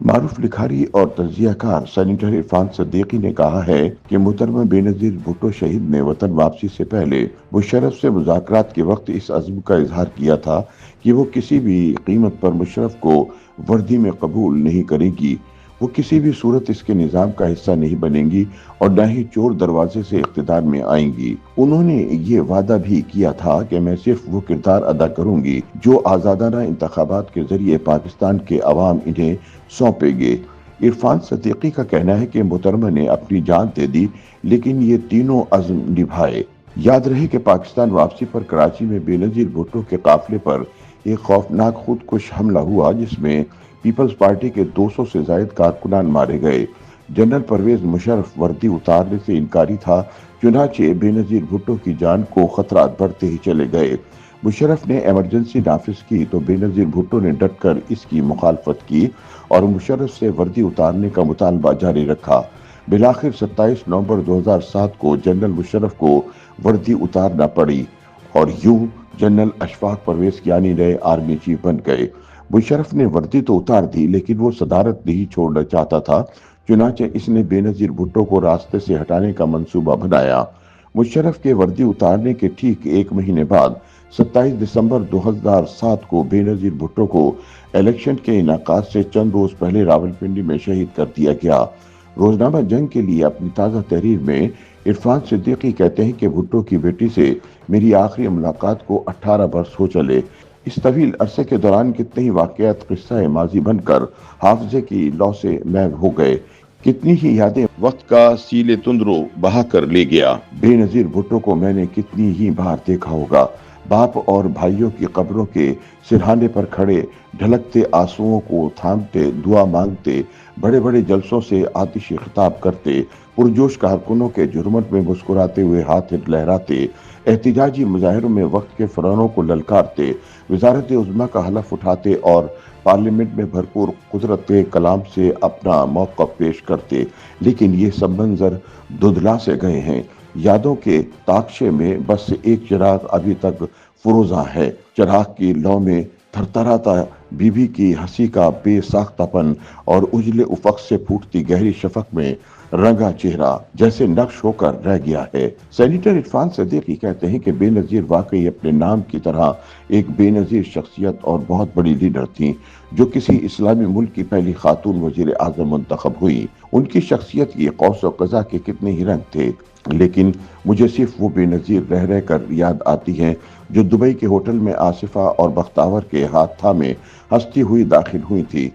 معروف لکھاری اور تجزیہ کار سینیٹر عرفان صدیقی نے کہا ہے کہ محترمہ بینظیر بھٹو شہید نے وطن واپسی سے پہلے مشرف سے مذاکرات کے وقت اس عزم کا اظہار کیا تھا کہ وہ کسی بھی قیمت پر مشرف کو وردی میں قبول نہیں کرے گی۔ وہ کسی بھی صورت اس کے نظام کا حصہ نہیں بنیں گی اور نہ ہی چور دروازے سے اقتدار میں آئیں گی۔ انہوں نے یہ وعدہ بھی کیا تھا کہ میں صرف وہ کردار ادا کروں گی جو آزادانہ انتخابات کے ذریعے پاکستان کے عوام انہیں سونپے گے۔ عرفان صدیقی کا کہنا ہے کہ محترمہ نے اپنی جان دے دی لیکن یہ تینوں عزم نبھائے۔ یاد رہے کہ پاکستان واپسی پر کراچی میں بینظیر بھٹو کے قافلے پر ایک خوفناک خودکش حملہ ہوا جس میں پیپلز پارٹی کے 200 سے زائد کارکنان مارے گئے۔ جنرل پرویز مشرف وردی اتارنے سے انکاری تھا، چنانچہ بینظیر بھٹو کی جان کو خطرات بڑھتے ہی چلے گئے۔ مشرف نے ایمرجنسی نافذ کی تو بینظیر بھٹو نے ڈٹ کر اس کی مخالفت کی اور مشرف سے وردی اتارنے کا مطالبہ جاری رکھا۔ بالآخر 27 نومبر 2007 کو جنرل مشرف کو وردی اتارنا پڑی اور یوں جنرل اشفاق پرویز کیانی نئے آرمی چیف بن گئے۔ مشرف نے وردی تو اتار دی لیکن وہ صدارت نہیں چھوڑنا چاہتا تھا، چنانچہ اس نے بینظیر بھٹو کو راستے سے ہٹانے کا منصوبہ بنایا۔ مشرف کے وردی اتارنے کے ٹھیک ایک مہینے بعد 27 دسمبر 2007 کو بینظیر بھٹو کو الیکشن کے انعقاد سے چند روز پہلے راولپنڈی میں شہید کر دیا گیا۔ روزنامہ جنگ کے لیے اپنی تازہ تحریر میں عرفان صدیقی کہتے ہیں کہ بھٹو کی بیٹی سے میری آخری ملاقات کو 18 برس ہو چلے۔ اس طویل عرصے کے دوران کتنے ہی واقعات قصہ ماضی بن کر حافظے کی لو سے محو ہو گئے، کتنی ہی یادیں وقت کا سیل تندرو بہا کر لے گیا۔ بے نظیر بھٹو کو میں نے کتنی ہی بار دیکھا ہوگا، باپ اور بھائیوں کی قبروں کے سرہانے پر کھڑے، ڈھلکتے آنسوؤں کو تھامتے، دعا مانگتے، بڑے بڑے جلسوں سے آتشی خطاب کرتے، پرجوش کارکنوں کے جرمٹ میں مسکراتے ہوئے ہاتھ لہراتے، احتجاجی مظاہروں میں وقت کے فرعونوں کو للکارتے، وزارت عظمیٰ کا حلف اٹھاتے اور پارلیمنٹ میں بھرپور قدرت کلام سے اپنا موقف پیش کرتے۔ لیکن یہ سب منظر دھندلا سے گئے ہیں۔ یادوں کے تاکشے میں بس ایک چراغ ابھی تک فروزاں ہے۔ چراغ کی لو میں تھرتھراتا بی بی کی ہنسی کا بے ساختہ پن اور اجلے افق سے پھوٹتی گہری شفق میں رنگا چہرہ جیسے نقش ہو کر رہ گیا ہے۔ سینیٹر عرفان صدیقی کہتے ہیں کہ بے نظیر واقعی اپنے نام کی طرح ایک بے نظیر شخصیت اور بہت بڑی لیڈر تھیں، جو کسی اسلامی ملک کی پہلی خاتون وزیر اعظم منتخب ہوئی۔ ان کی شخصیت کی قوس و قزح کے کتنے ہی رنگ تھے، لیکن مجھے صرف وہ بے نظیر رہ کر یاد آتی ہیں جو دبئی کے ہوٹل میں آصفہ اور بختاور کے ہاتھ تھامے ہنستی ہوئی داخل ہوئی تھی،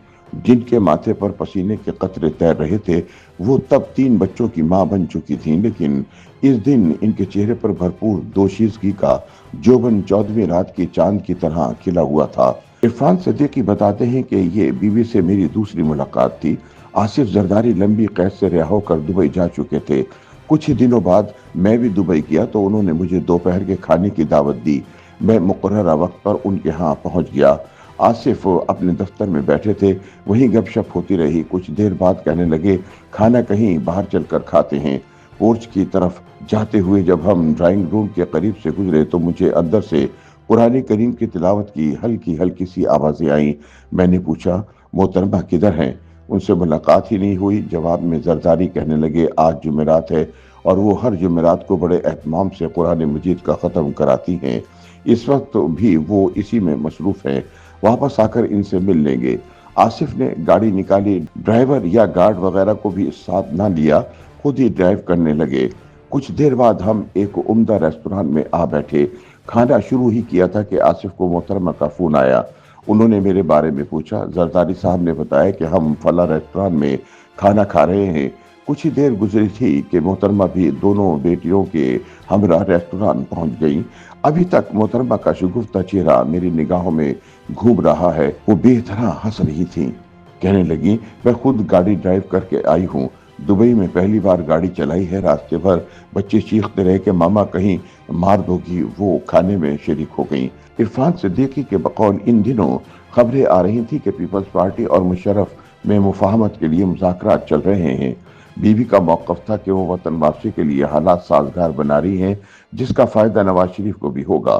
جن کے ماتھے پر پسینے کے قطرے تیر رہے تھے۔ وہ تب 3 بچوں کی ماں بن چکی تھیں، لیکن اس دن ان کے چہرے پر بھرپور دوشیزگی کا جوبن 14ویں رات کی چاند کی طرح کھلا ہوا تھا۔ عرفان صدیقی بتاتے ہیں کہ یہ بیوی سے میری دوسری ملاقات تھی۔ آصف زرداری لمبی قید سے رہا ہو کر دبئی جا چکے تھے۔ کچھ ہی دنوں بعد میں بھی دبئی گیا تو انہوں نے مجھے دوپہر کے کھانے کی دعوت دی۔ میں مقررہ وقت پر ان کے ہاں پہنچ گیا۔ آصف اپنے دفتر میں بیٹھے تھے، وہیں گپ شپ ہوتی رہی۔ کچھ دیر بعد کہنے لگے، کھانا کہیں باہر چل کر کھاتے ہیں۔ پورچ کی طرف جاتے ہوئے جب ہم ڈرائنگ روم کے قریب سے گزرے تو مجھے اندر سے قرآن کریم کی تلاوت کی ہلکی ہلکی سی آوازیں آئیں۔ میں نے پوچھا، محترمہ کدھر ہیں؟ ان سے ملاقات ہی نہیں ہوئی۔ جواب میں زرداری کہنے لگے، آج جمعرات ہے اور وہ ہر جمعرات کو بڑے اہتمام سے قرآن مجید کا ختم کراتی ہیں۔ اس وقت بھی وہ اسی میں مصروف ہیں، واپس آ کر ان سے مل لیں گے۔ آصف نے گاڑی نکالی، ڈرائیور یا گارڈ وغیرہ کو بھی ساتھ نہ لیا، خود ہی ڈرائیو کرنے لگے۔ کچھ دیر بعد ہم ایک عمدہ ریستوران میں آ بیٹھے۔ کھانا شروع ہی کیا تھا کہ آصف کو محترمہ کا فون آیا۔ انہوں نے میرے بارے میں پوچھا۔ زرداری صاحب نے بتایا کہ ہم فلاں ریستوران میں کھانا کھا رہے ہیں۔ کچھ ہی دیر گزری تھی کہ محترمہ بھی دونوں بیٹیوں کے ہمراہ ریستوران پہنچ گئیں۔ ابھی تک محترمہ کا شگفتہ چہرہ میری نگاہوں میں گھوم رہا ہے۔ وہ بے طرح ہنس رہی تھیں، کہنے لگیں، میں خود گاڑی ڈرائیو کر کے آئی ہوں، دبئی میں پہلی بار گاڑی چلائی ہے۔ راستے بھر بچے چیختے رہے کہ ماما کہیں مار دو گی۔ وہ کھانے میں شریک ہو گئیں۔ عرفان صدیقی کے بقول ان دنوں خبریں آ رہی تھیں کہ پیپلز پارٹی اور مشرف میں مفاہمت کے لیے مذاکرات چل رہے ہیں۔ بیوی کا موقف تھا کہ وہ وطن واپسی کے لیے حالات سازگار بنا رہی ہیں، جس کا فائدہ نواز شریف کو بھی ہوگا